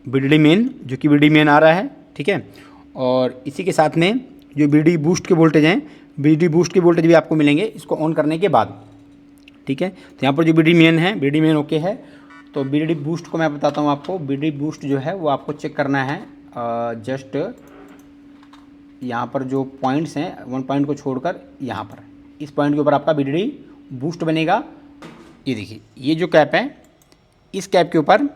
BDD main, जो कि BDD main आ रहा है, ठीक है। और इसी के साथ में जो BDD बूस्ट के वोल्टेज हैं, BDD बूस्ट के वोल्टेज भी आपको मिलेंगे इसको ऑन करने के बाद, ठीक है। तो यहाँ पर जो BDD मेन है, BDD मेन ओके है। तो BDD बूस्ट को मैं बताता हूँ आपको। BDD बूस्ट जो है वो आपको चेक करना है जस्ट यहाँ पर जो पॉइंट्स हैं, 1 पॉइंट को छोड़कर यहाँ पर इस पॉइंट के ऊपर आपका BDD बूस्ट बनेगा। ये देखिए, ये जो कैप है, इस कैप के ऊपर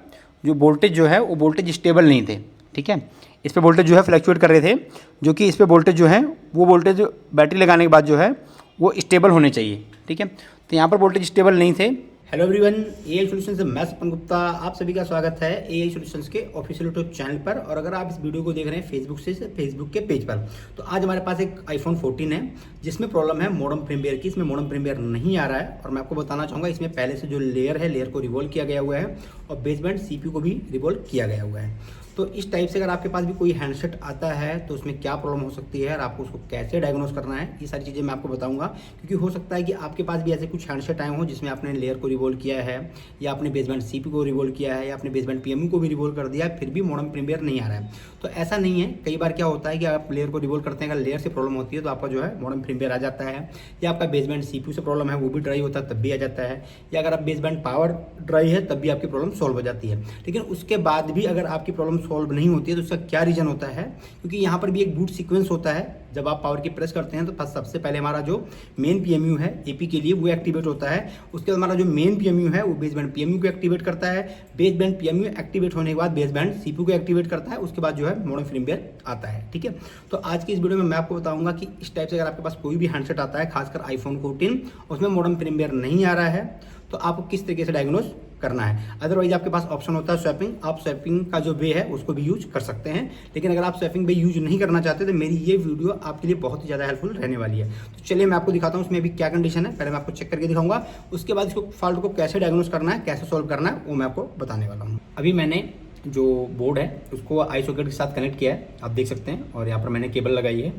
जो वोल्टेज जो है वो वोल्टेज स्टेबल नहीं थे, ठीक है। इस पे वोल्टेज जो है फ्लक्चुएट कर रहे थे, जो कि इस पे वोल्टेज जो है वो वोल्टेज बैटरी लगाने के बाद जो है वो स्टेबल होने चाहिए, ठीक है। तो यहाँ पर वोल्टेज स्टेबल नहीं थे। हेलो एवरीवन, एआई सॉल्यूशंस से मैं सपन गुप्ता, आप सभी का स्वागत है एआई सॉल्यूशंस के ऑफिशियल यूट्यूब चैनल पर। और अगर आप इस वीडियो को देख रहे हैं फेसबुक से, फेसबुक के पेज पर, तो आज हमारे पास एक iPhone 14 है जिसमें प्रॉब्लम है मॉडेम प्रीमियर की। इसमें मॉडेम प्रीमियर नहीं आ रहा है और मैं आपको बताना चाहूँगा इसमें पहले से जो लेयर है, लेयर को रिवॉल्व किया गया हुआ है और बेसबैंड CPU को भी रिवॉल्व किया गया हुआ है। तो इस टाइप से अगर आपके पास भी कोई हैंडसेट आता है तो उसमें क्या प्रॉब्लम हो सकती है और आपको उसको कैसे डायग्नोस करना है, ये सारी चीज़ें मैं आपको बताऊंगा। क्योंकि हो सकता है कि आपके पास भी ऐसे कुछ हैंडसेट आए हों जिसमें आपने लेयर को रिवॉल्व किया है या आपने बेसबैंड CPU को रिवॉल्व किया है या आपने बेसबैंड PMU को भी रिवॉल्व कर दिया है, फिर भी मॉडेम प्रीमियर नहीं आ रहा है। तो ऐसा नहीं है। कई बार क्या होता है कि आप लेयर को रिवॉल्व करते हैं, अगर लेयर से प्रॉब्लम होती है तो आपका जो है मॉडेम प्रीमियर आ जाता है, या आपका बेसबैंड CPU से प्रॉब्लम है वो भी ड्राई होता है तब भी आ जाता है, या अगर आप बेसबैंड पावर ड्राई है तब भी आपकी प्रॉब्लम सॉल्व हो जाती है। लेकिन उसके बाद भी अगर आपकी प्रॉब्लम सॉल्व नहीं होती है तो उसका क्या रीजन होता है? क्योंकि यहाँ पर भी एक बूट सीक्वेंस होता है। जब आप पावर की प्रेस करते हैं तो सबसे पहले हमारा जो मेन PMU है AP के लिए वो एक्टिवेट होता है। उसके बाद हमारा जो मेन PMU है वो बेसबैंड PMU को एक्टिवेट करता है। बेसबैंड PMU एक्टिवेट होने के बाद बेसबैंड CPU को एक्टिवेट करता है। उसके बाद जो है मॉडेम प्रीमियर आता है, ठीक है। तो आज की इस वीडियो में मैं आपको बताऊंगा कि इस टाइप से अगर आपके पास कोई भी हैंडसेट आता है, खासकर iPhone 14, उसमें मॉडेम प्रीमियर नहीं आ रहा है, तो आपको किस तरीके से डायग्नोस करना है। अदरवाइज आपके पास ऑप्शन होता है स्वैपिंग। आप स्वैपिंग का जो वे है उसको भी यूज कर सकते हैं। लेकिन अगर आप स्वैपिंग वे यूज नहीं करना चाहते तो मेरी ये वीडियो आपके लिए बहुत ही ज़्यादा हेल्पफुल रहने वाली है। तो चलिए मैं आपको दिखाता हूँ उसमें अभी क्या कंडीशन है। पहले मैं आपको चेक करके दिखाऊंगा, उसके बाद इसको फॉल्ट को कैसे डायग्नोस करना है, कैसे सॉल्व करना है, वो मैं आपको बताने वाला हूँ। अभी मैंने जो बोर्ड है उसको आई सॉकेट के साथ कनेक्ट किया है, आप देख सकते हैं। और यहाँ पर मैंने केबल लगाई है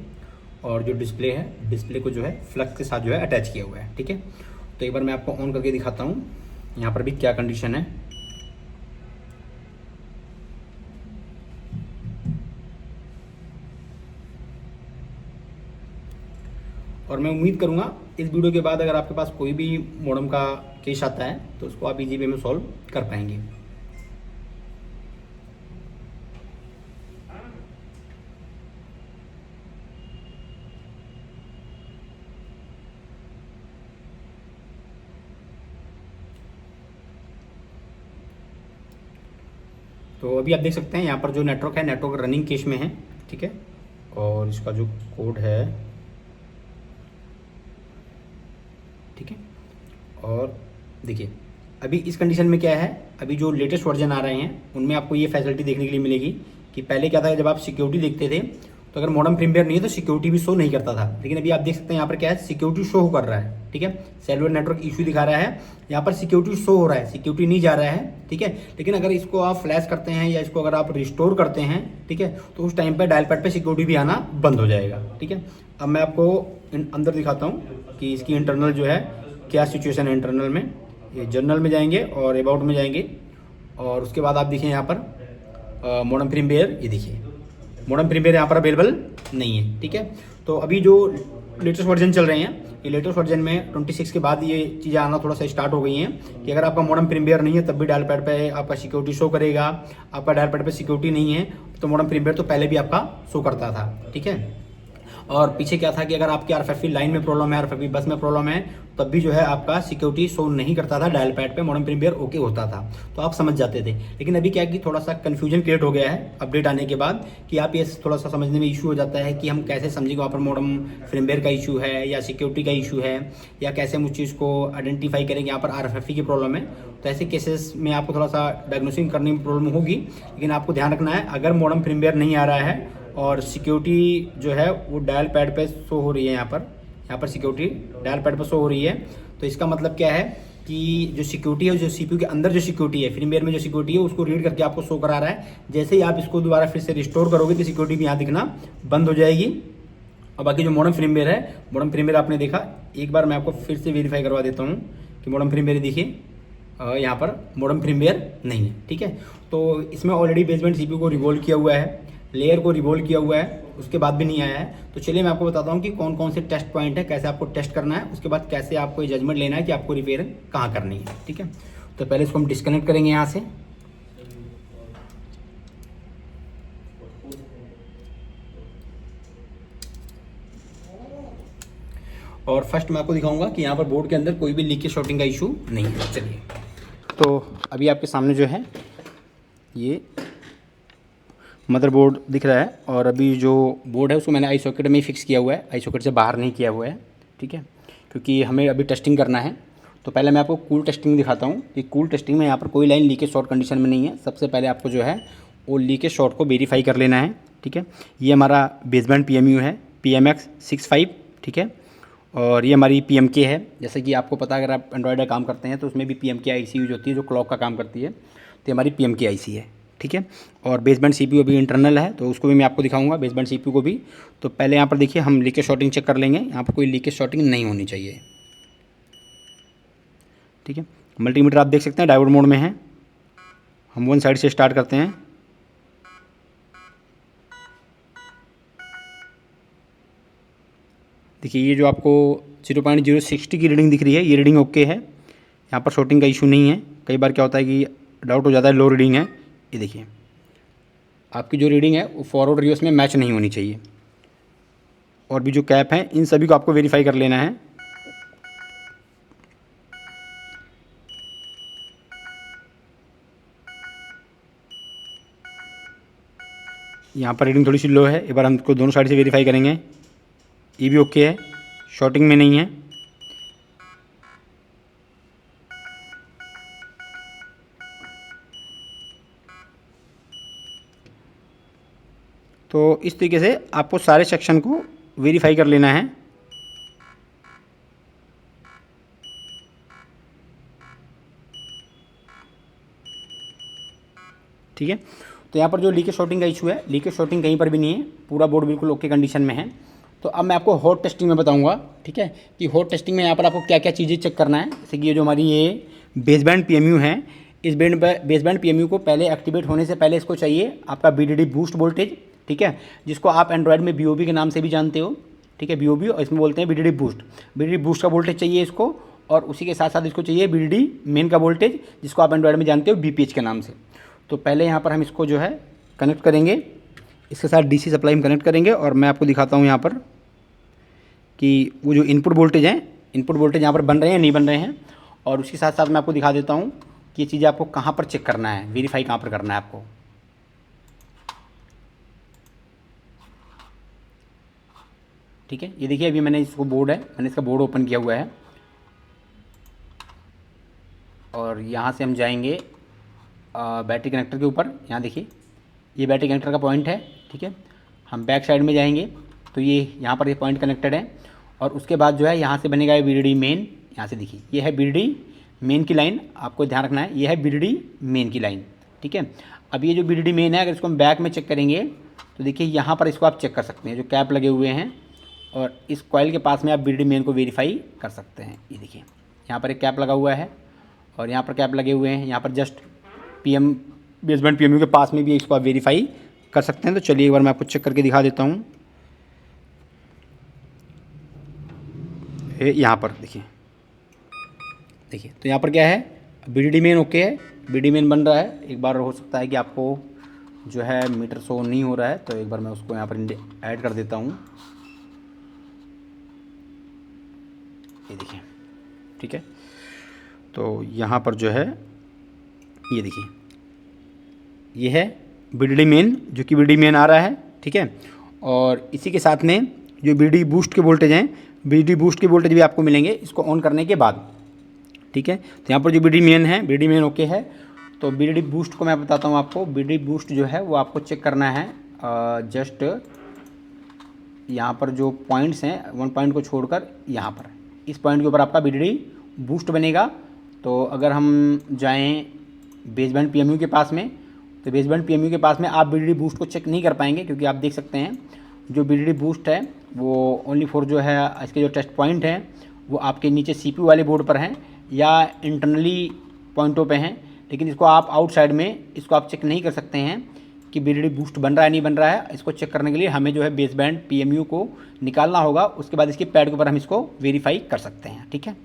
और जो डिस्प्ले है, डिस्प्ले को जो है फ्लक्स के साथ जो है अटैच किया हुआ है, ठीक है। तो एक बार मैं आपको ऑन करके दिखाता हूँ यहाँ पर भी क्या कंडीशन है। और मैं उम्मीद करूँगा इस वीडियो के बाद अगर आपके पास कोई भी मॉडेम का केस आता है तो उसको आप इजी वे में सॉल्व कर पाएंगे। तो अभी आप देख सकते हैं यहाँ पर जो नेटवर्क है, नेटवर्क रनिंग केस में है, ठीक है। और इसका जो कोड है, ठीक है। और देखिए अभी इस कंडीशन में क्या है, अभी जो लेटेस्ट वर्जन आ रहे हैं उनमें आपको ये फैसिलिटी देखने के लिए मिलेगी कि पहले क्या था, जब आप सिक्योरिटी देखते थे तो अगर मॉडेम प्रीमियर नहीं है तो सिक्योरिटी भी शो नहीं करता था। लेकिन अभी आप देख सकते हैं यहाँ पर क्या है, सिक्योरिटी शो कर रहा है, ठीक है। सेलुलर नेटवर्क इशू दिखा रहा है, यहाँ पर सिक्योरिटी शो हो रहा है, सिक्योरिटी नहीं जा रहा है, ठीक है। लेकिन अगर इसको आप फ्लैश करते हैं या इसको अगर आप रिस्टोर करते हैं, ठीक है, तो उस टाइम पर डायल पैड पर सिक्योरिटी भी आना बंद हो जाएगा, ठीक है। अब मैं आपको अंदर दिखाता हूँ कि इसकी इंटरनल जो है क्या सिचुएशन है। इंटरनल में ये जर्नल में जाएंगे और अबाउट में जाएंगे और उसके बाद आप देखिए यहाँ पर मॉडेम प्रीमियर, ये देखिए मॉडेम प्रीमियर यहाँ पर अवेलेबल नहीं है, ठीक है। तो अभी जो लेटेस्ट वर्जन चल रहे हैं, ये लेटेस्ट वर्जन में 26 के बाद ये चीज़ें आना थोड़ा सा स्टार्ट हो गई हैं कि अगर आपका मॉडेम प्रीमियर नहीं है तब भी डायल पैड पे आपका सिक्योरिटी शो करेगा। आपका डायल पैड पे सिक्योरिटी नहीं है तो मॉडेम प्रीमियर तो पहले भी आपका शो करता था, ठीक है। और पीछे क्या था कि अगर आपकी RFID लाइन में प्रॉब्लम है, RFID बस में प्रॉब्लम है, तब भी जो है आपका सिक्योरिटी शो नहीं करता था डायल पैड पे, मॉडेम प्रीमियर ओके होता था, तो आप समझ जाते थे। लेकिन अभी क्या कि थोड़ा सा कन्फ्यूजन क्रिएट हो गया है अपडेट आने के बाद कि आप ये थोड़ा सा समझने में इशू हो जाता है कि हम कैसे समझेंगे वहाँ पर मॉडेम प्रीमियर का इशू है या सिक्योरिटी का इशू है, या कैसे हम उस चीज़ को आइडेंटिफाई करेंगे यहाँ पर RFID की प्रॉब्लम है। तो ऐसे केसेस में आपको थोड़ा सा डायग्नोसिंग करने में प्रॉब्लम होगी। लेकिन आपको ध्यान रखना है, अगर मॉडेम प्रीमियर नहीं आ रहा है और सिक्योरिटी जो है वो डायल पैड पे शो हो रही है, यहाँ पर सिक्योरिटी डायल पैड पे शो हो रही है, तो इसका मतलब क्या है कि जो सिक्योरिटी है, जो CPU के अंदर जो सिक्योरिटी है, फर्मवेयर में जो सिक्योरिटी है, उसको रीड करके आपको शो करा रहा है। जैसे ही आप इसको दोबारा फिर से रिस्टोर करोगे तो सिक्योरिटी भी यहाँ दिखना बंद हो जाएगी। और बाकी जो मॉडेम फर्मवेयर है, मॉडेम फर्मवेयर आपने देखा, एक बार मैं आपको फिर से वेरीफाई करवा देता हूँ कि मॉडेम फर्मवेयर देखिए यहाँ पर मॉडर्न फर्मवेयर नहीं है। ठीक है, तो इसमें ऑलरेडी बेसबैंड सीपीयू को रिवॉल्व किया हुआ है, लेयर को रिवॉल्व किया हुआ है, उसके बाद भी नहीं आया है। तो चलिए मैं आपको बताता हूँ कि कौन कौन से टेस्ट पॉइंट है, कैसे आपको टेस्ट करना है, उसके बाद कैसे आपको ये जजमेंट लेना है कि आपको रिपेयर कहाँ करनी है। ठीक है, तो पहले इसको हम डिस्कनेक्ट करेंगे यहाँ से। और फर्स्ट मैं आपको दिखाऊंगा कि यहाँ पर बोर्ड के अंदर कोई भी लीकेज शॉर्टिंग का इशू नहीं है। चलिए, तो अभी आपके सामने जो है ये मदरबोर्ड दिख रहा है, और अभी जो बोर्ड है उसको मैंने आई सॉकेट में ही फिक्स किया हुआ है, आई सॉकेट से बाहर नहीं किया हुआ है। ठीक है, क्योंकि हमें अभी टेस्टिंग करना है। तो पहले मैं आपको कूल टेस्टिंग दिखाता हूँ कि कूल टेस्टिंग में यहाँ पर कोई लाइन लीकेज शॉर्ट कंडीशन में नहीं है। सबसे पहले आपको जो है वो लीकेज शॉर्ट को वेरीफाई कर लेना है। ठीक है, ये हमारा बेसबैंड PMU है PMX65। ठीक है, और ये हमारी PMK है। जैसे कि आपको पता है, अगर आप एंड्रॉयड का काम करते हैं तो उसमें भी PMK IC यूज होती है, जो क्लॉक का काम करती है। तो ये हमारी PMK IC है। ठीक है, और बेसबैंड CPU अभी इंटरनल है, तो उसको भी मैं आपको दिखाऊंगा, बेसबैंड CPU को भी। तो पहले यहाँ पर देखिए हम लीकेज शॉर्टिंग चेक कर लेंगे। यहाँ पर कोई लीकेज शॉर्टिंग नहीं होनी चाहिए। ठीक है, मल्टीमीटर आप देख सकते हैं डायोड मोड में है। हम वन साइड से स्टार्ट करते हैं। देखिए, ये जो आपको 0.060 की रीडिंग दिख रही है, ये रीडिंग ओके है। यहाँ पर शॉर्टिंग का इशू नहीं है। कई बार क्या होता है कि डाउट हो जाता है लो रीडिंग है। ये देखिए, आपकी जो रीडिंग है वो फॉरवर्ड रिवर्स में मैच नहीं होनी चाहिए। और भी जो कैप हैं इन सभी को आपको वेरीफाई कर लेना है। यहाँ पर रीडिंग थोड़ी सी लो है, एक बार हम इसको दोनों साइड से वेरीफाई करेंगे। ये भी ओके है, शॉर्टिंग में नहीं है। तो इस तरीके से आपको सारे सेक्शन को वेरीफाई कर लेना है। ठीक है, तो यहाँ पर जो लीकेज शॉर्टिंग का इशू है, लीकेज शॉर्टिंग कहीं पर भी नहीं है, पूरा बोर्ड बिल्कुल ओके कंडीशन में है। तो अब मैं आपको हॉट टेस्टिंग में बताऊंगा। ठीक है, कि हॉट टेस्टिंग में यहाँ पर आपको क्या क्या चीज़ें चेक करना है। जैसे कि ये जो हमारी ये बेसबैंड PMU है, इस बेसबैंड PMU को पहले एक्टिवेट होने से पहले इसको चाहिए आपका BDD बूस्ट वोल्टेज। ठीक है, जिसको आप एंड्रॉयड में BOB के नाम से भी जानते हो। ठीक है, BOB, और इसमें बोलते हैं BDD बूस्ट। BDD बूस्ट का वोल्टेज चाहिए इसको, और उसी के साथ साथ इसको चाहिए BDD मेन का वोल्टेज, जिसको आप एंड्रॉयड में जानते हो BPH के नाम से। तो पहले यहाँ पर हम इसको जो है कनेक्ट करेंगे, इसके साथ DC सप्लाई हम कनेक्ट करेंगे। और मैं आपको दिखाता हूँ यहाँ पर कि वो जो इनपुट वोल्टेज हैं, इनपुट वोल्टेज यहाँ पर बन रहे हैं नहीं बन रहे हैं। और उसके साथ साथ मैं आपको दिखा देता हूँ कि ये चीज़ें आपको कहाँ पर चेक करना है, वेरीफाई कहाँ पर करना है आपको। ठीक है, ये देखिए अभी मैंने इसको बोर्ड है, मैंने इसका बोर्ड ओपन किया हुआ है, और यहाँ से हम जाएंगे बैटरी कनेक्टर के ऊपर। यहाँ देखिए ये बैटरी कनेक्टर का पॉइंट है। ठीक है, हम बैक साइड में जाएंगे तो ये यहाँ पर ये पॉइंट कनेक्टेड है, और उसके बाद जो है यहाँ से बनेगा ये BDD मेन। यहाँ से देखिए ये है BDD मेन की लाइन, आपको ध्यान रखना है, ये है BDD मेन की लाइन। ठीक है, अब ये जो BDD मेन है, अगर इसको हम बैक में चेक करेंगे तो देखिए यहाँ पर इसको आप चेक कर सकते हैं, जो कैप लगे हुए हैं, और इस कॉइल के पास में आप BDD मेन को वेरीफाई कर सकते हैं। ये देखिए यहाँ पर एक कैप लगा हुआ है, और यहाँ पर कैप लगे हुए हैं। यहाँ पर जस्ट बेसबैंड PMU के पास में भी इसको आप वेरीफाई कर सकते हैं। तो चलिए एक बार मैं आपको चेक करके दिखा देता हूँ। यहाँ पर देखिए, तो यहाँ पर क्या है, BDD मेन ओके है, BDD मेन बन रहा है। एक बार हो सकता है कि आपको जो है मीटर शो नहीं हो रहा है, तो एक बार मैं उसको यहाँ पर ऐड कर देता हूँ। ये देखिए, ठीक है, तो यहाँ पर जो है ये देखिए ये है BDD मेन, जो कि BDD मेन आ रहा है। ठीक है, और इसी के साथ में जो BDD बूस्ट के वोल्टेज हैं, BDD बूस्ट के वोल्टेज भी आपको मिलेंगे इसको ऑन करने के बाद। ठीक है, तो यहाँ पर जो BDD मेन है, BDD मेन ओके है। तो BDD बूस्ट को मैं बताता हूँ आपको। BDD बूस्ट जो है वो आपको चेक करना है, जस्ट यहाँ पर जो पॉइंट्स हैं, वन पॉइंट को छोड़कर यहाँ पर इस पॉइंट के ऊपर आपका BDD बूस्ट बनेगा। तो अगर हम जाएं बेसबैंड PMU के पास में, तो बेसबैंड PMU के पास में आप BDD बूस्ट को चेक नहीं कर पाएंगे, क्योंकि आप देख सकते हैं जो BDD बूस्ट है वो ओनली फॉर जो है इसके जो टेस्ट पॉइंट हैं वो आपके नीचे CPU वाले बोर्ड पर हैं, या इंटरनली पॉइंटों पे हैं, लेकिन इसको आप आउटसाइड में इसको आप चेक नहीं कर सकते हैं कि BDD बूस्ट बन रहा है नहीं बन रहा है। इसको चेक करने के लिए हमें जो है बेस बैंड PMU को निकालना होगा, उसके बाद इसकी पैड के ऊपर हम इसको वेरीफाई कर सकते हैं। ठीक है,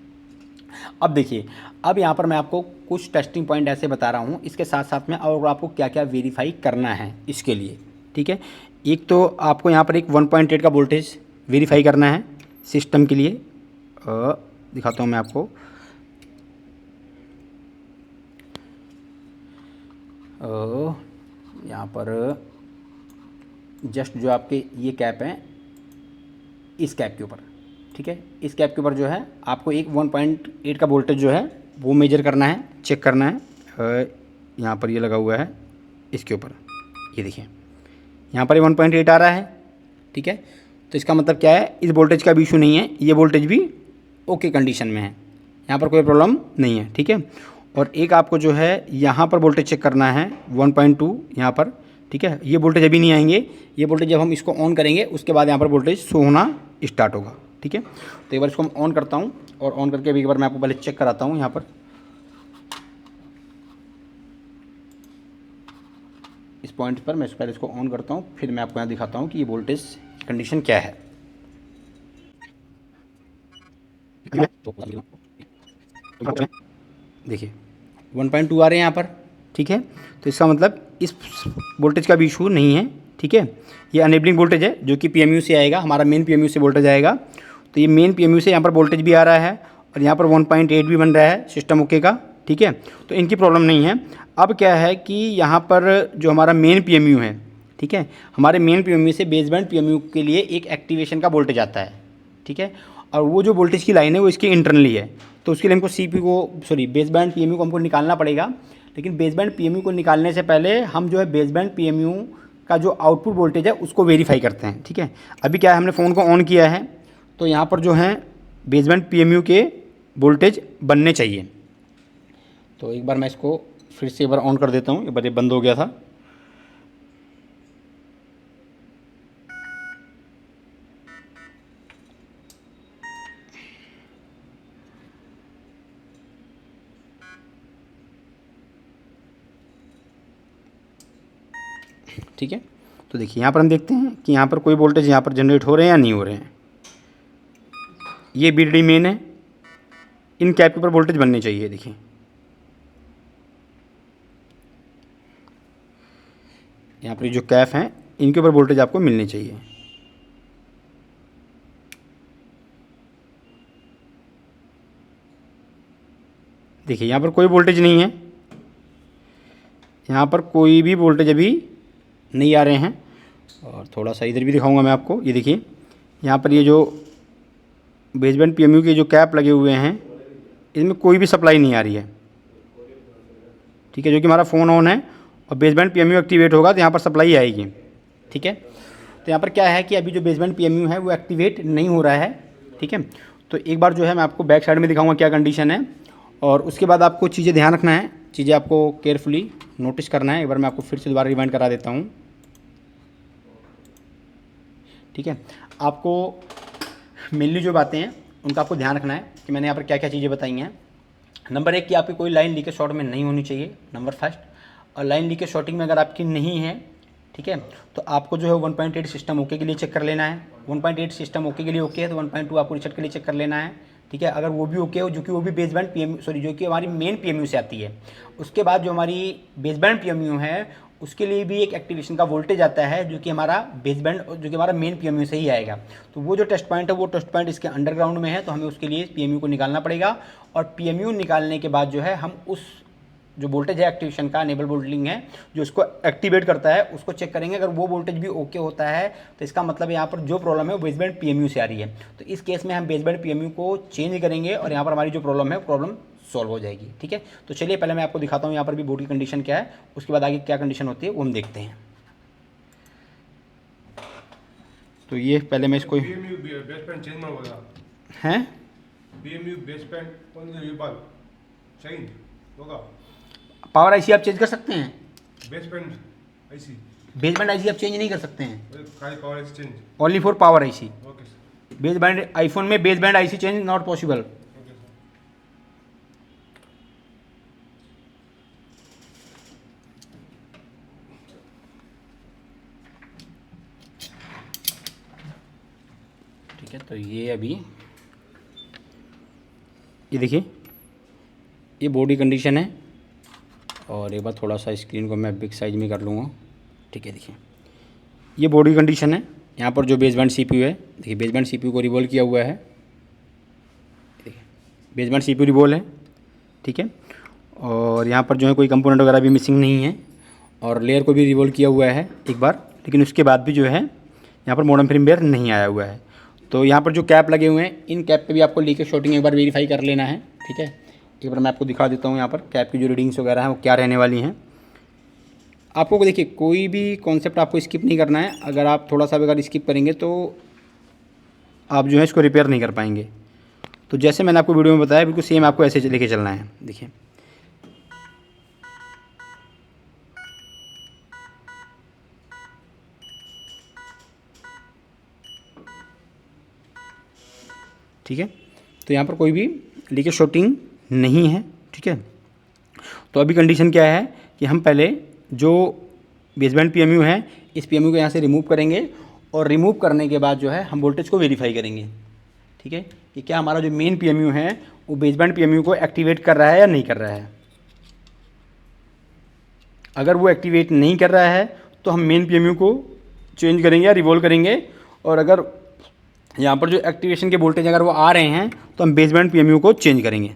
अब देखिए, अब यहाँ पर मैं आपको कुछ टेस्टिंग पॉइंट ऐसे बता रहा हूँ, इसके साथ साथ में और आपको क्या क्या वेरीफाई करना है इसके लिए। ठीक है, एक तो आपको यहाँ पर एक 1.8 का वोल्टेज वेरीफाई करना है सिस्टम के लिए। दिखाता हूँ मैं आपको। यहाँ पर जस्ट जो आपके ये कैप हैं, इस कैप के ऊपर, ठीक है, इस कैप के ऊपर जो है आपको एक 1.8 का वोल्टेज जो है वो मेजर करना है, चेक करना है। यहाँ पर ये लगा हुआ है इसके ऊपर, ये देखिए यहाँ पर ये 1.8 आ रहा है। ठीक है, तो इसका मतलब क्या है, इस वोल्टेज का भी इशू नहीं है, ये वोल्टेज भी ओके कंडीशन में है, यहाँ पर कोई प्रॉब्लम नहीं है। ठीक है, और एक आपको जो है यहाँ पर वोल्टेज चेक करना है 1.2 यहाँ पर। ठीक है, ये वोल्टेज अभी नहीं आएंगे, ये वोल्टेज जब हम इसको ऑन करेंगे उसके बाद यहाँ पर वोल्टेज शो होना स्टार्ट होगा। ठीक है, तो एक बार इसको मैं ऑन करता हूँ, और ऑन करके अभी एक बार मैं आपको पहले चेक कराता हूँ। यहाँ पर इस पॉइंट पर मैं पहले इसको ऑन करता हूँ, फिर मैं आपको यहाँ दिखाता हूँ कि ये वोल्टेज कंडीशन क्या है। देखिए 1.2 आ रहे हैं यहाँ पर। ठीक है, तो इसका मतलब इस वोल्टेज का भी इशू नहीं है। ठीक है, ये अनेबलिंग वोल्टेज है जो कि PMU से आएगा, हमारा मेन PMU से वोल्टेज आएगा। तो ये मेन PMU से यहाँ पर वोल्टेज भी आ रहा है, और यहाँ पर 1.8 भी बन रहा है सिस्टम ओके का। ठीक है, तो इनकी प्रॉब्लम नहीं है। अब क्या है कि यहाँ पर जो हमारा मेन PMU है, ठीक है, हमारे मेन PMU से बेस बैंड PMU के लिए एक एक्टिवेशन का वोल्टेज आता है। ठीक है, और वो जो वोल्टेज की लाइन है वो इसकी इंटरनली है, तो उसके लिए हमको बेस बैंड PMU को हमको निकालना पड़ेगा। लेकिन बेस बैंड PMU को निकालने से पहले हम जो है बेस बैंड PMU का जो आउटपुट वोल्टेज है उसको वेरीफाई करते हैं। ठीक है, अभी क्या है, हमने फ़ोन को ऑन किया है, तो यहाँ पर जो है बेस बैंड PMU के वोल्टेज बनने चाहिए। तो एक बार मैं इसको फिर से एक बार ऑन कर देता हूँ, एक बार ये बंद हो गया था। ठीक है, तो देखिए यहाँ पर हम देखते हैं कि यहाँ पर कोई वोल्टेज यहाँ पर जनरेट हो रहे हैं या नहीं हो रहे हैं। ये BDD मेन है, इन कैप के ऊपर वोल्टेज बनने चाहिए। देखिए यहाँ पर जो कैप हैं इनके ऊपर वोल्टेज आपको मिलनी चाहिए। देखिए यहाँ पर कोई वोल्टेज नहीं है, यहाँ पर कोई भी वोल्टेज अभी नहीं आ रहे हैं। और थोड़ा सा इधर भी दिखाऊंगा मैं आपको, ये देखिए यहाँ पर ये जो बेस बैंड PMU के जो कैप लगे हुए हैं इनमें कोई भी सप्लाई नहीं आ रही है। ठीक है, जो कि हमारा फ़ोन ऑन है और बेस बैंड PMU एक्टिवेट होगा तो यहाँ पर सप्लाई आएगी। ठीक है, तो यहाँ पर क्या है कि अभी जो बेस बैंड PMU है वो एक्टिवेट नहीं हो रहा है। ठीक है, तो एक बार जो है मैं आपको बैक साइड में दिखाऊंगा क्या कंडीशन है, और उसके बाद आपको चीज़ें ध्यान रखना है, चीज़ें आपको केयरफुली नोटिस करना है। एक बार मैं आपको फिर से दोबारा रिवाइंड करा देता हूँ। ठीक है, आपको मेनली जो बातें हैं उनका आपको ध्यान रखना है कि मैंने यहाँ पर क्या क्या चीज़ें बताई हैं। नंबर 1 कि आपकी कोई लाइन लीकेज शॉर्ट में नहीं होनी चाहिए, नंबर फर्स्ट। और लाइन लीकेज शॉर्टिंग में अगर आपकी नहीं है, ठीक है, तो आपको जो है 1.8 सिस्टम ओके के लिए चेक कर लेना है। 1.8 सिस्टम ओके के लिए ओके है तो 1.2 आपको रिसेट के लिए चेक कर लेना है। ठीक है, अगर वो भी ओके हो, जो कि वो भी बेस बैंड PMU जो कि हमारी मेन PMU से आती है, उसके बाद जो हमारी बेस बैंड PMU है उसके लिए भी एक एक्टिवेशन का वोल्टेज आता है जो कि हमारा बेस बैंड जो कि हमारा मेन PMU से ही आएगा। तो वो जो टेस्ट पॉइंट है वो टेस्ट पॉइंट इसके अंडरग्राउंड में है, तो हमें उसके लिए PMU को निकालना पड़ेगा। और PMU निकालने के बाद जो है हम उस जो वोल्टेज है एक्टिवेशन का, एनेबल वोल्टेज है जो उसको एक्टिवेट करता है, उसको चेक करेंगे। अगर वो वोल्टेज भी ओके होता है तो इसका मतलब यहाँ पर जो प्रॉब्लम है वो बेस बैंड PMU से आ रही है। तो इस केस में हम बेस बैंड PMU को चेंज करेंगे और यहाँ पर हमारी जो प्रॉब्लम है प्रॉब्लम सॉल्व हो जाएगी। ठीक है, तो चलिए पहले मैं आपको दिखाता हूँ यहाँ पर भी बोर्ड की कंडीशन क्या है, उसके बाद आगे क्या कंडीशन होती है वो हम देखते हैं। तो ये पहले मैं इसको हैं पावर IC आप चेंज कर सकते हैं, बेस बैंड IC आप चेंज नहीं कर सकते हैं, only for power IC। Base band iPhone में base band IC change not possible. है, तो ये अभी ये देखिए ये बॉडी कंडीशन है। और एक बार थोड़ा सा स्क्रीन को मैं बिग साइज में कर लूँगा। ठीक है, देखिए ये बॉडी कंडीशन है। यहाँ पर जो बेसबैंड सीपीयू है, देखिए बेसबैंड सीपीयू को रिवॉल्व किया हुआ है। देखिए बेसबैंड सीपीयू रिवॉल्व है। ठीक है, और यहाँ पर जो है कोई कंपोनेंट वगैरह भी मिसिंग नहीं है। और लेयर को भी रिवॉल्व किया हुआ है एक बार, लेकिन उसके बाद भी जो है यहाँ पर मॉडर्न फर्मवेयर नहीं आया हुआ है। तो यहाँ पर जो कैप लगे हुए हैं, इन कैप पे भी आपको लीकेज शॉर्टिंग एक बार वेरीफाई कर लेना है। ठीक है, एक बार मैं आपको दिखा देता हूँ यहाँ पर कैप की जो रीडिंग्स वगैरह हैं वो क्या रहने वाली हैं। आपको देखिए कोई भी कॉन्सेप्ट आपको स्किप नहीं करना है। अगर आप थोड़ा सा भी अगर स्किप करेंगे तो आप जो है इसको रिपेयर नहीं कर पाएंगे। तो जैसे मैंने आपको वीडियो में बताया बिल्कुल सेम आपको ऐसे लेके चलना है। देखिए ठीक है, तो यहाँ पर कोई भी लीकेज शॉर्टिंग नहीं है। ठीक है, तो अभी कंडीशन क्या है कि हम पहले जो बेसबैंड पीएमयू है इस पीएमयू को यहाँ से रिमूव करेंगे, और रिमूव करने के बाद जो है हम वोल्टेज को वेरीफाई करेंगे। ठीक है, कि क्या हमारा जो मेन पीएमयू है वो बेसबैंड पीएमयू को एक्टिवेट कर रहा है या नहीं कर रहा है। अगर वो एक्टिवेट नहीं कर रहा है तो हम मेन पीएमयू को चेंज करेंगे या रिवॉल्व करेंगे। और अगर यहाँ पर जो एक्टिवेशन के वोल्टेज अगर वो आ रहे हैं तो हम बेसबैंड पीएमयू को चेंज करेंगे।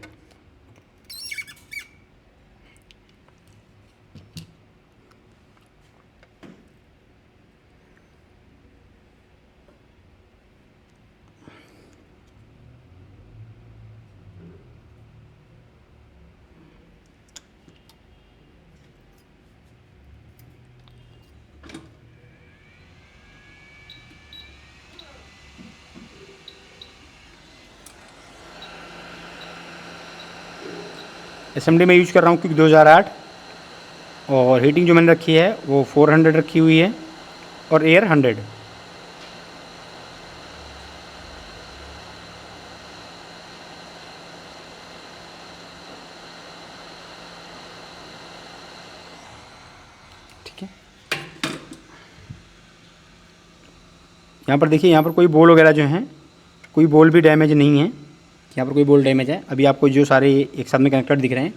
एसएमडी में यूज कर रहा हूँ क्योंकि 2008, और हीटिंग जो मैंने रखी है वो 400 रखी हुई है और एयर 100। ठीक है, यहाँ पर देखिए यहाँ पर कोई बॉल वगैरह जो हैं कोई बॉल भी डैमेज नहीं है। यहाँ पर कोई बॉल डैमेज है। अभी आपको जो सारे एक साथ में कनेक्टेड दिख रहे हैं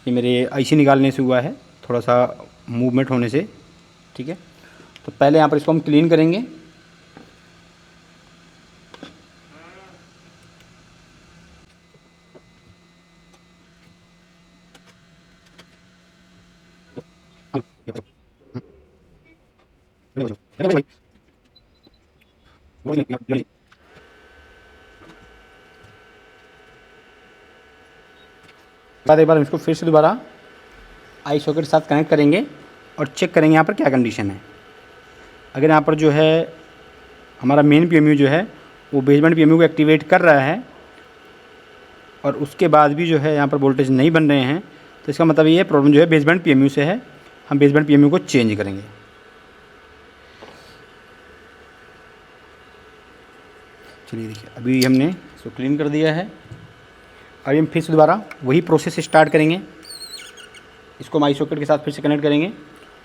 ये मेरे आईसी निकालने से हुआ है, थोड़ा सा मूवमेंट होने से। ठीक है, तो पहले यहाँ पर इसको हम क्लीन करेंगे। बाद एक बार हम इसको फिर से दोबारा आई सॉकेट के साथ कनेक्ट करेंगे और चेक करेंगे यहाँ पर क्या कंडीशन है। अगर यहाँ पर जो है हमारा मेन पीएमयू जो है वो बेसबैंड पीएमयू को एक्टिवेट कर रहा है और उसके बाद भी जो है यहाँ पर वोल्टेज नहीं बन रहे हैं, तो इसका मतलब ये प्रॉब्लम जो है बेसबैंड पीएमयू से है। हम बेसबैंड पीएमयू को चेंज करेंगे। चलिए देखिए अभी हमने इसको क्लीन कर दिया है। अभी हम फिर से दोबारा वही प्रोसेस स्टार्ट करेंगे। इसको हम आई सॉकेट के साथ फिर से कनेक्ट करेंगे,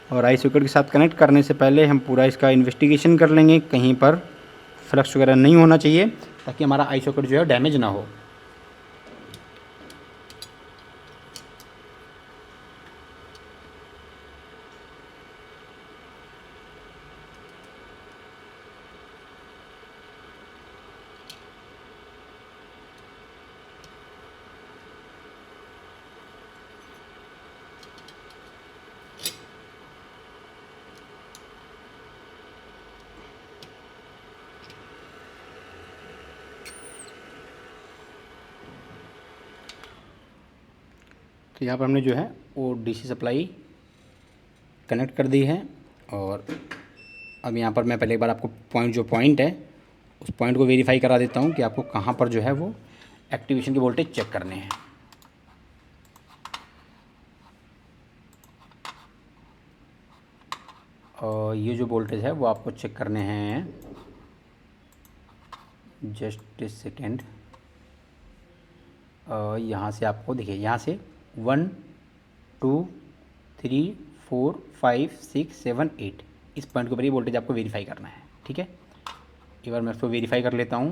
और आई सॉकेट के साथ कनेक्ट करने से पहले हम पूरा इसका इन्वेस्टिगेशन कर लेंगे, कहीं पर फ्लक्स वगैरह नहीं होना चाहिए ताकि हमारा आई सॉकेट जो है डैमेज ना हो। तो यहाँ पर हमने जो है वो डीसी सप्लाई कनेक्ट कर दी है। और अब यहाँ पर मैं पहले एक बार आपको पॉइंट है उस पॉइंट को वेरीफाई करा देता हूँ कि आपको कहाँ पर जो है वो एक्टिवेशन के वोल्टेज चेक करने हैं। और ये जो वोल्टेज है वो आपको चेक करने हैं। Just a second. यहाँ से आपको देखिए यहाँ से 1 2 3 4 5 6 7 8 इस पॉइंट के ऊपर ये वोल्टेज आपको वेरीफाई करना है। ठीक है, एक बार मैं इसको वेरीफाई कर लेता हूँ।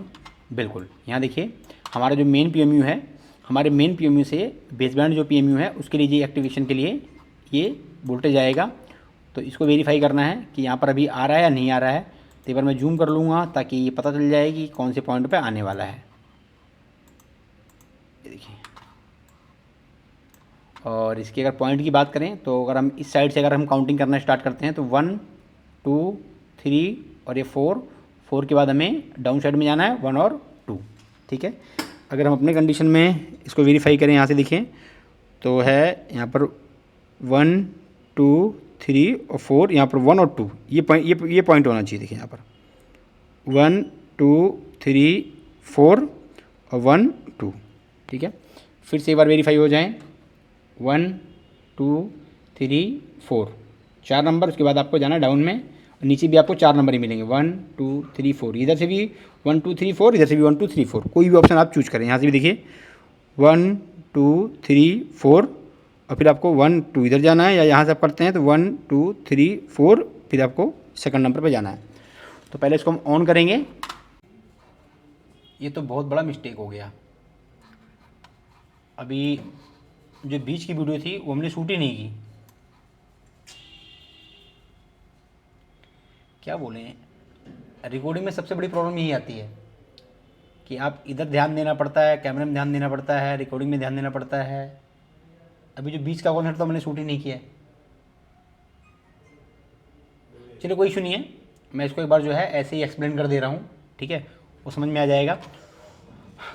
बिल्कुल, यहाँ देखिए हमारा जो मेन पीएमयू है, हमारे मेन पीएमयू से बेसबैंड जो पीएमयू है उसके लिए ये एक्टिवेशन के लिए ये वोल्टेज आएगा। तो इसको वेरीफाई करना है कि यहाँ पर अभी आ रहा है या नहीं आ रहा है। तो एक बार मैं जूम कर लूँगा ताकि ये पता चल जाए कि कौन से पॉइंट पे आने वाला है। ये देखिए, और इसकी अगर पॉइंट की बात करें तो अगर हम इस साइड से अगर हम काउंटिंग करना स्टार्ट करते हैं तो 1 2 3 और ये 4 के बाद हमें डाउन साइड में जाना है 1 और 2। ठीक है, अगर हम अपने कंडीशन में इसको वेरीफाई करें, यहाँ से देखें तो है यहाँ पर 1 2 3 और 4, यहाँ पर 1 और 2, ये पॉइंट होना चाहिए। देखिए यहाँ पर 1 2 3 4 और 1 2। ठीक है, फिर से एक बार वेरीफाई हो जाएं 1 2 3 4, 4 नंबर। उसके बाद आपको जाना डाउन में, और नीचे भी आपको 4 नंबर ही मिलेंगे 1 2 3 4। इधर से भी 1 2 3 4, इधर से भी 1 2 3 4, कोई भी ऑप्शन आप चूज करें। यहाँ से भी देखिए 1 2 3 4 और फिर आपको 1 2 इधर जाना है, या यहाँ से आप करते हैं तो 1 2 3 4, फिर आपको सेकंड नंबर पे जाना है। तो पहले इसको हम ऑन करेंगे। ये तो बहुत बड़ा मिस्टेक हो गया, अभी जो बीच की वीडियो थी वो हमने शूट ही नहीं की। क्या बोलें, रिकॉर्डिंग में सबसे बड़ी प्रॉब्लम यही आती है कि आप इधर ध्यान देना पड़ता है, कैमरे में ध्यान देना पड़ता है, रिकॉर्डिंग में ध्यान देना पड़ता है। अभी जो बीच का कॉन्सेप्ट तो मैंने शूट ही नहीं किया है। चलिए कोई इशू नहीं है, मैं इसको एक बार जो है ऐसे ही एक्सप्लेन कर दे रहा हूँ। ठीक है, वो समझ में आ जाएगा।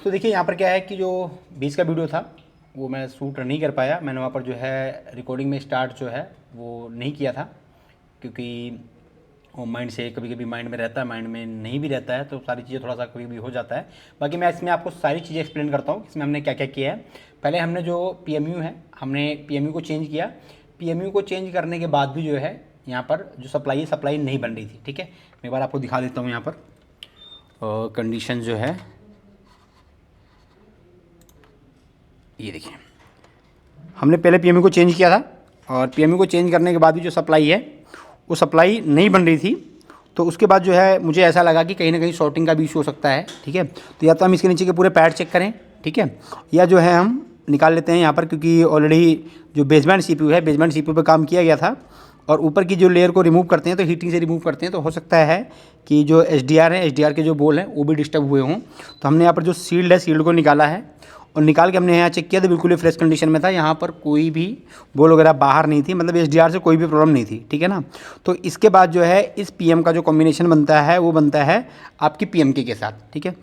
तो देखिए यहाँ पर क्या है कि जो बीच का वीडियो था वो मैं शूट नहीं कर पाया। मैंने वहाँ पर जो है रिकॉर्डिंग में स्टार्ट जो है वो नहीं किया था, क्योंकि वो माइंड से कभी कभी माइंड में रहता है, माइंड में नहीं भी रहता है, तो सारी चीज़ें थोड़ा सा कभी भी हो जाता है। बाकी मैं इसमें आपको सारी चीज़ें एक्सप्लेन करता हूँ इसमें हमने क्या क्या किया है। पहले हमने जो पीएमयू है, हमने पीएमयू को चेंज किया। पीएमयू को चेंज करने के बाद भी जो है यहाँ पर जो सप्लाई नहीं बन रही थी। ठीक है, मैं एक बार आपको दिखा देता हूँ यहाँ पर कंडीशन जो है, ये देखिए हमने पहले पीएमयू को चेंज किया था, और पीएमयू को चेंज करने के बाद भी जो सप्लाई है वो सप्लाई नहीं बन रही थी। तो उसके बाद जो है मुझे ऐसा लगा कि कहीं ना कहीं शॉर्टिंग का भी इशू हो सकता है। ठीक है, तो या तो हम इसके नीचे के पूरे पैड चेक करें, ठीक है, या जो है हम निकाल लेते हैं यहाँ पर, क्योंकि ऑलरेडी जो बेसबैंड सीपीयू है, बेसबैंड सीपीयू पे काम किया गया था, और ऊपर की जो लेयर को रिमूव करते हैं तो हीटिंग से रिमूव करते हैं, तो हो सकता है कि जो एचडीआर है, एचडीआर के जो बोल हैं वो भी डिस्टर्ब हुए हों। तो हमने यहाँ पर जो सील्ड है, सील्ड को निकाला है, और निकाल के हमने यहाँ चेक किया तो बिल्कुल ही फ्रेश कंडीशन में था। यहाँ पर कोई भी बोल वगैरह बाहर नहीं थी, मतलब एचडीआर से कोई भी प्रॉब्लम नहीं थी। ठीक है ना। तो इसके बाद जो है इस पीएम का जो कॉम्बिनेशन बनता है वो बनता है आपकी पीएमके के साथ। ठीक है,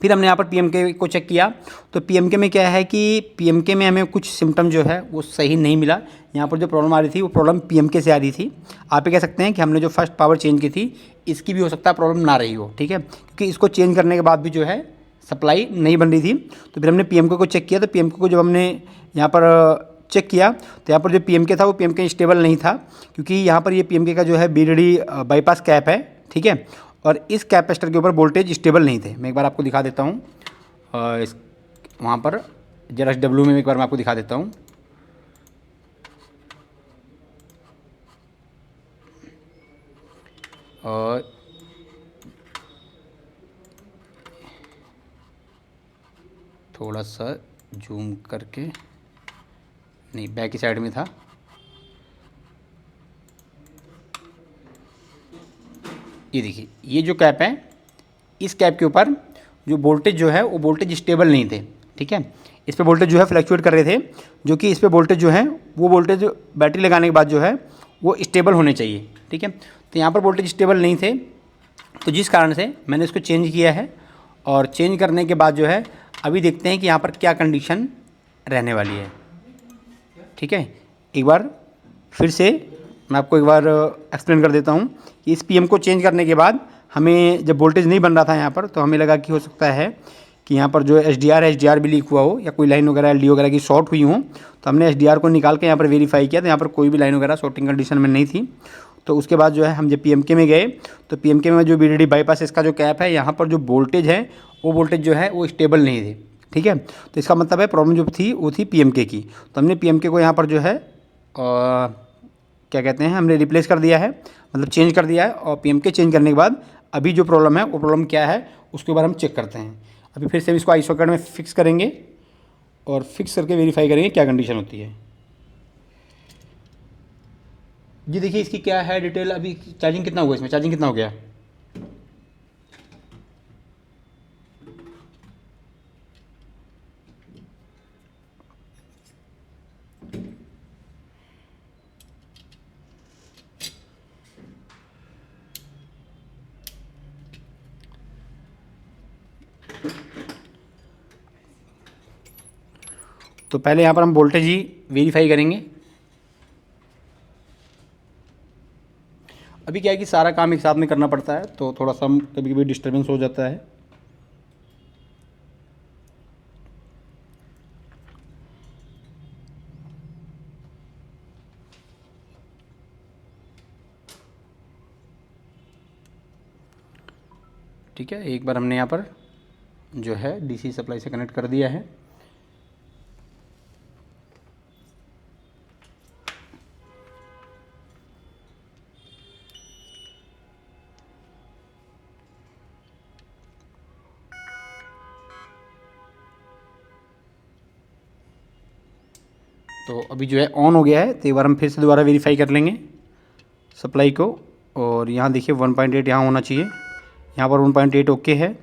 फिर हमने यहाँ पर पीएमके को चेक किया, तो पीएमके में क्या है कि पीएमके में हमें कुछ सिम्टम जो है वो सही नहीं मिला। यहाँ पर जो प्रॉब्लम आ रही थी वो प्रॉब्लम पीएमके से आ रही थी। आप ये कह सकते हैं कि हमने जो फर्स्ट पावर चेंज की थी इसकी भी हो सकता है प्रॉब्लम ना रही हो। ठीक है, क्योंकि इसको चेंज करने के बाद भी जो है सप्लाई नहीं बन रही थी। तो फिर हमने पीएमके को चेक किया, तो पीएमके को जब हमने यहाँ पर चेक किया तो यहाँ पर जो पीएमके था वो पीएमके स्टेबल नहीं था, क्योंकि यहाँ पर ये पीएमके का जो है बीडीडी बाईपास कैप है। ठीक है, और इस कैपेसिटर के ऊपर वोल्टेज स्टेबल नहीं थे। मैं एक बार आपको दिखा देता हूँ, इस वहाँ पर जरा डब्ल्यू में एक बार मैं आपको दिखा देता हूँ। और थोड़ा सा जूम करके, नहीं बैक की साइड में था, ये देखिए ये जो कैप है, इस कैप के ऊपर जो वोल्टेज जो है वो वोल्टेज स्टेबल नहीं थे। ठीक है, इस पे वोल्टेज जो है फ्लक्चुएट कर रहे थे, जो कि इस पे वोल्टेज जो है वो वोल्टेज बैटरी लगाने के बाद जो है वो स्टेबल होने चाहिए। ठीक है, तो यहाँ पर वोल्टेज स्टेबल नहीं थे, तो जिस कारण से मैंने इसको चेंज किया है। और चेंज करने के बाद जो है अभी देखते हैं कि यहाँ पर क्या कंडीशन रहने वाली है। ठीक है, एक बार फिर से मैं आपको एक बार एक्सप्लेन कर देता हूँ कि इस पीएम को चेंज करने के बाद हमें जब वोल्टेज नहीं बन रहा था यहाँ पर, तो हमें लगा कि हो सकता है कि यहाँ पर जो एचडीआर भी लीक हुआ हो, या कोई लाइन वगैरह एलडी वगैरह की शॉर्ट हुई हो। तो हमने एचडीआर को निकाल के यहाँ पर वेरीफाई किया, तो यहाँ पर कोई भी लाइन वगैरह शॉर्टिंग कंडीशन में नहीं थी। तो उसके बाद जो है हम जब पीएमके में गए, तो पीएमके में जो बीडीडी बाईपास इसका जो कैप है, यहाँ पर जो वोल्टेज है वो वोल्टेज जो है वो स्टेबल नहीं थी। ठीक है, तो इसका मतलब है प्रॉब्लम जो थी वो थी पीएमके की। तो हमने पीएमके को यहाँ पर जो है क्या कहते हैं, हमने रिप्लेस कर दिया है, मतलब चेंज कर दिया है। और पीएमके चेंज करने के बाद अभी जो प्रॉब्लम है वो प्रॉब्लम क्या है उसके बाद हम चेक करते हैं। अभी फिर से इसको आई सॉकेट में फिक्स करेंगे और फिक्स करके वेरीफाई करेंगे क्या कंडीशन होती है। जी देखिए इसकी क्या है डिटेल, अभी चार्जिंग कितना हुआ, इसमें चार्जिंग कितना हो गया। तो पहले यहाँ पर हम वोल्टेज ही वेरीफाई करेंगे। अभी क्या है कि सारा काम एक साथ में करना पड़ता है, तो थोड़ा सा कभी कभी डिस्टर्बेंस हो जाता है। ठीक है, एक बार हमने यहाँ पर जो है डीसी सप्लाई से कनेक्ट कर दिया है। तो अभी जो है ऑन हो गया है, तो एक बार हम फिर से दोबारा वेरीफाई कर लेंगे सप्लाई को। और यहाँ देखिए 1.8 यहाँ होना चाहिए, यहाँ पर 1.8 ओके है।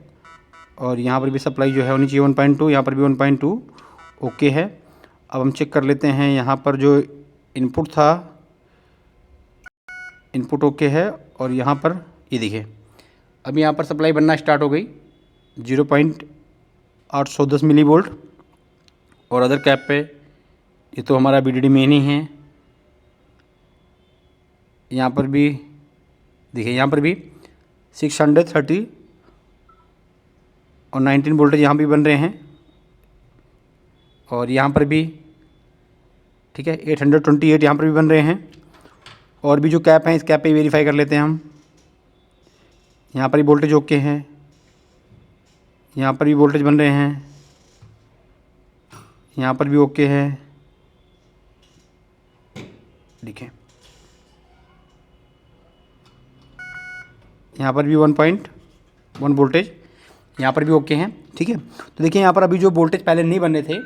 और यहाँ पर भी सप्लाई जो है होनी चाहिए 1.2, यहाँ पर भी 1.2 ओके है। अब हम चेक कर लेते हैं यहाँ पर जो इनपुट था, इनपुट ओके है। और यहाँ पर ये देखिए अब यहाँ पर सप्लाई बनना स्टार्ट हो गई 0.810 मिली वोल्ट। और अदर कैप पे ये तो हमारा BDD मेन ही है। यहाँ पर भी देखिए, यहाँ पर भी 630 और 19 वोल्टेज यहाँ भी बन रहे हैं। और यहाँ पर भी ठीक है 828 यहाँ पर भी बन रहे हैं। और भी जो कैप हैं इस कैप पे वेरीफाई कर लेते हैं हम। यहाँ पर भी वोल्टेज ओके हैं, यहाँ पर भी वोल्टेज बन रहे हैं, यहाँ पर भी ओके है। देखिए यहाँ पर भी 1.1 वोल्टेज यहाँ पर भी ओके हैं। ठीक है, तो देखिए यहाँ पर अभी जो वोल्टेज पहले नहीं बनने थे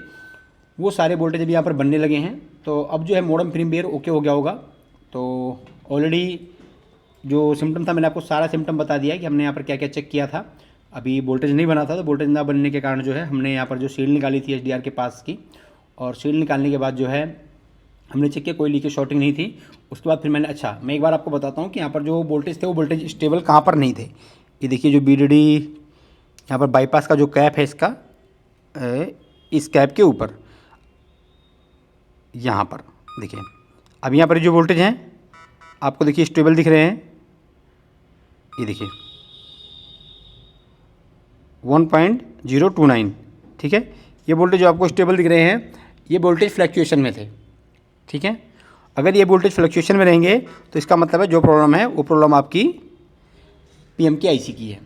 वो सारे वोल्टेज अभी यहाँ पर बनने लगे हैं। तो अब जो है मॉडेम फर्मवेयर ओके हो गया होगा। तो ऑलरेडी जो सिम्टम था मैंने आपको सारा सिम्टम बता दिया है कि हमने यहाँ पर क्या क्या चेक किया था। अभी वोल्टेज नहीं बना था, तो वोल्टेज ना बनने के कारण जो है हमने यहाँ पर जो सील निकाली थी HDR के पास की, और सील निकालने के बाद जो है हमने चेक किया कोई लीकेज शॉर्टिंग नहीं थी। उसके बाद फिर मैंने मैं एक बार आपको बताता हूँ कि यहाँ पर जो वोल्टेज थे वो वोल्टेज स्टेबल कहाँ पर नहीं थे। ये देखिए जो BDD यहाँ पर बाईपास का जो कैप है इसका, इस कैप के ऊपर यहाँ पर देखिए अब यहाँ पर जो वोल्टेज हैं आपको देखिए स्टेबल दिख रहे हैं। ये देखिए 1.029। ठीक है, ये वोल्टेज जो आपको स्टेबल दिख रहे हैं ये वोल्टेज फ्लैक्चुएशन में थे। ठीक है, अगर ये वोल्टेज फ्लक्चुएशन में रहेंगे तो इसका मतलब है जो प्रॉब्लम है वो प्रॉब्लम आपकी PMK IC की है।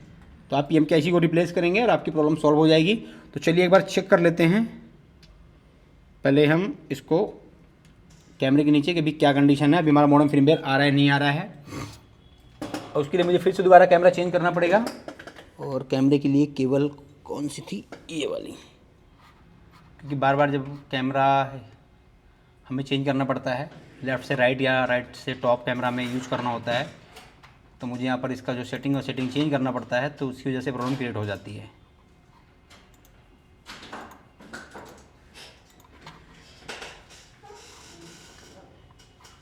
तो आप PMK IC को रिप्लेस करेंगे और आपकी प्रॉब्लम सॉल्व हो जाएगी। तो चलिए एक बार चेक कर लेते हैं। पहले हम इसको कैमरे के नीचे कि अभी क्या कंडीशन है, अभी हमारा मॉडेम फर्मवेयर आ रहा है नहीं आ रहा है। और उसके लिए मुझे फिर से दोबारा कैमरा चेंज करना पड़ेगा। और कैमरे के लिए केबल कौन सी थी, ये वाली, क्योंकि बार बार जब कैमरा हमें चेंज करना पड़ता है, लेफ़्ट से राइट या राइट से टॉप कैमरा में यूज़ करना होता है, तो मुझे यहाँ पर इसका जो सेटिंग चेंज करना पड़ता है, तो उसकी वजह से प्रॉब्लम क्रिएट हो जाती है।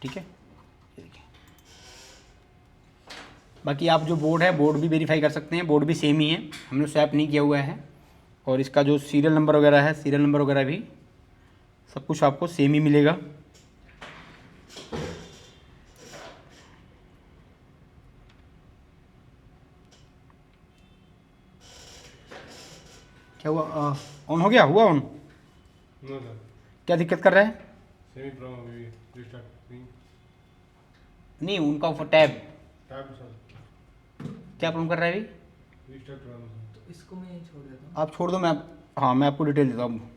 ठीक है, बाकी आप जो बोर्ड है बोर्ड भी वेरीफाई कर सकते हैं, बोर्ड भी सेम ही है, हमने स्वैप नहीं किया हुआ है। और इसका जो सीरियल नंबर वगैरह है, सीरियल नंबर वगैरह भी सब कुछ आपको सेम ही मिलेगा। क्या हुआ, ऑन हो गया, हुआ ऑन? क्या दिक्कत कर रहा है? नहीं, उनका टैब क्या प्रॉब्लम कर रहा है अभी? तो इसको मैं छोड़ देता हूँ, आप छोड़ दो, हाँ मैं आपको डिटेल देता हूँ।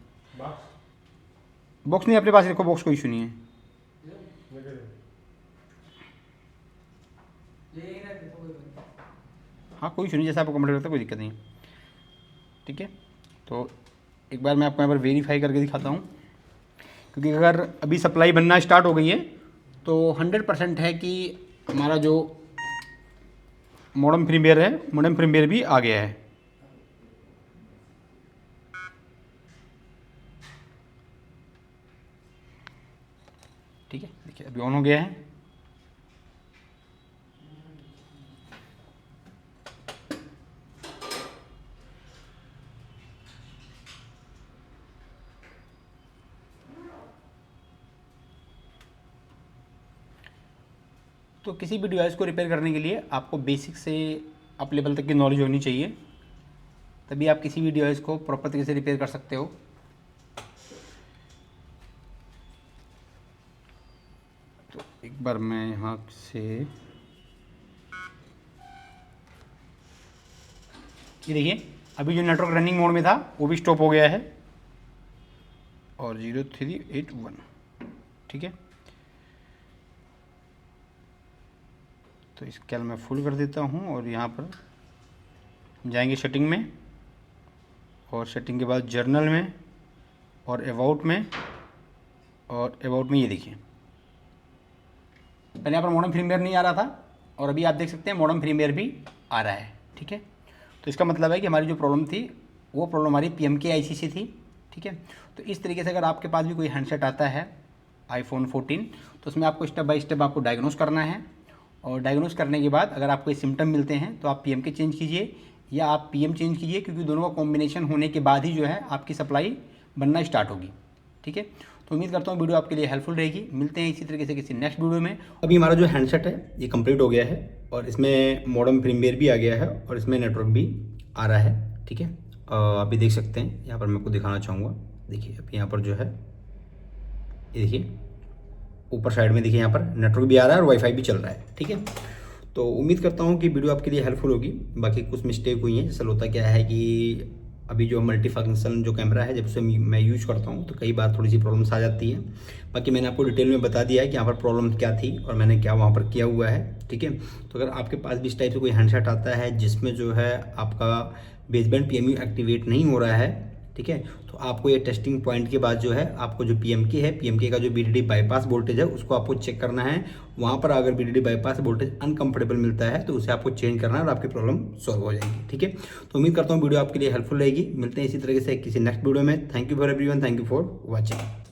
बॉक्स नहीं अपने पास रखो, बॉक्स कोई इशू नहीं है। हाँ कोई इशू नहीं, जैसा आपको कंप्लीट लगता है कोई दिक्कत नहीं। ठीक है। तो एक बार मैं आपको यहाँ पर वेरीफाई करके दिखाता हूँ, क्योंकि अगर अभी सप्लाई बनना स्टार्ट हो गई है तो 100% है कि हमारा जो मॉडेम फर्मवेयर है, मॉडेम फर्मवेयर भी आ गया है। ठीक है, देखिए अभी ऑन हो गया है। तो किसी भी डिवाइस को रिपेयर करने के लिए आपको बेसिक से अप लेवल तक की नॉलेज होनी चाहिए, तभी आप किसी भी डिवाइस को प्रॉपर तरीके से रिपेयर कर सकते हो। तो एक बार मैं यहाँ से ये देखिए, अभी जो नेटवर्क रनिंग मोड में था वो भी स्टॉप हो गया है, और 0381, ठीक है। तो इसके मैं फुल कर देता हूँ और यहाँ पर जाएंगे सेटिंग में, और सेटिंग के बाद जर्नल में और अबाउट में, और अबाउट में ये देखिए पहले यहाँ पर मॉडेम फर्मवेयर नहीं आ रहा था, और अभी आप देख सकते हैं मॉडेम फर्मवेयर भी आ रहा है। ठीक है, तो इसका मतलब है कि हमारी जो प्रॉब्लम थी वो प्रॉब्लम हमारी PMK IC से थी। ठीक है, तो इस तरीके से अगर आपके पास भी कोई हैंडसेट आता है iPhone 14, तो उसमें आपको स्टेप बाय स्टेप आपको डायग्नोस करना है, और डायग्नोस करने के बाद अगर आपको ये सिम्टम मिलते हैं तो आप PMK चेंज कीजिए या आप PM चेंज कीजिए, क्योंकि दोनों का कॉम्बिनेशन होने के बाद ही जो है आपकी सप्लाई बनना स्टार्ट होगी। ठीक है, तो उम्मीद करता हूँ वीडियो आपके लिए हेल्पफुल रहेगी। मिलते हैं इसी तरीके से किसी नेक्स्ट वीडियो में। अभी हमारा जो हैंडसेट है ये कंप्लीट हो गया है, और इसमें मॉडेम फर्मवेयर भी आ गया है, और इसमें नेटवर्क भी आ रहा है। ठीक है, अभी देख सकते हैं, यहाँ पर मैं आपको दिखाना चाहूँगा। देखिए अभी यहाँ पर जो है ये देखिए ऊपर साइड में देखिए यहाँ पर नेटवर्क भी आ रहा है और वाईफाई भी चल रहा है। ठीक है, तो उम्मीद करता हूँ कि वीडियो आपके लिए हेल्पफुल होगी। बाकी कुछ मिस्टेक हुई हैं, असल होता क्या है कि अभी जो मल्टी फंक्शन जो कैमरा है जब से मैं यूज़ करता हूँ तो कई बार थोड़ी सी प्रॉब्लम्स आ जाती है। बाकी मैंने आपको डिटेल में बता दिया है कि यहाँ पर प्रॉब्लम क्या थी और मैंने क्या वहाँ पर किया हुआ है। ठीक है, तो अगर आपके पास भी इस टाइप से कोई हैंडसेट आता है जिसमें जो है आपका बेसबैंड PMU एक्टिवेट नहीं हो रहा है, ठीक है, तो आपको ये टेस्टिंग पॉइंट के बाद जो है आपको जो PMK है, PMK का जो BDD बाईपास वोल्टेज है उसको आपको चेक करना है। वहाँ पर अगर BDD बाईपास वोल्टेज अनकंफर्टेबल मिलता है तो उसे आपको चेंज करना है और आपकी प्रॉब्लम सॉल्व हो जाएगी। ठीक है, तो उम्मीद करता हूँ वीडियो आपके लिए हेल्पफुल रहेगी। मिलते हैं इसी तरीके से किसी नेक्स्ट वीडियो में। Thank you for everyone, thank you for watching.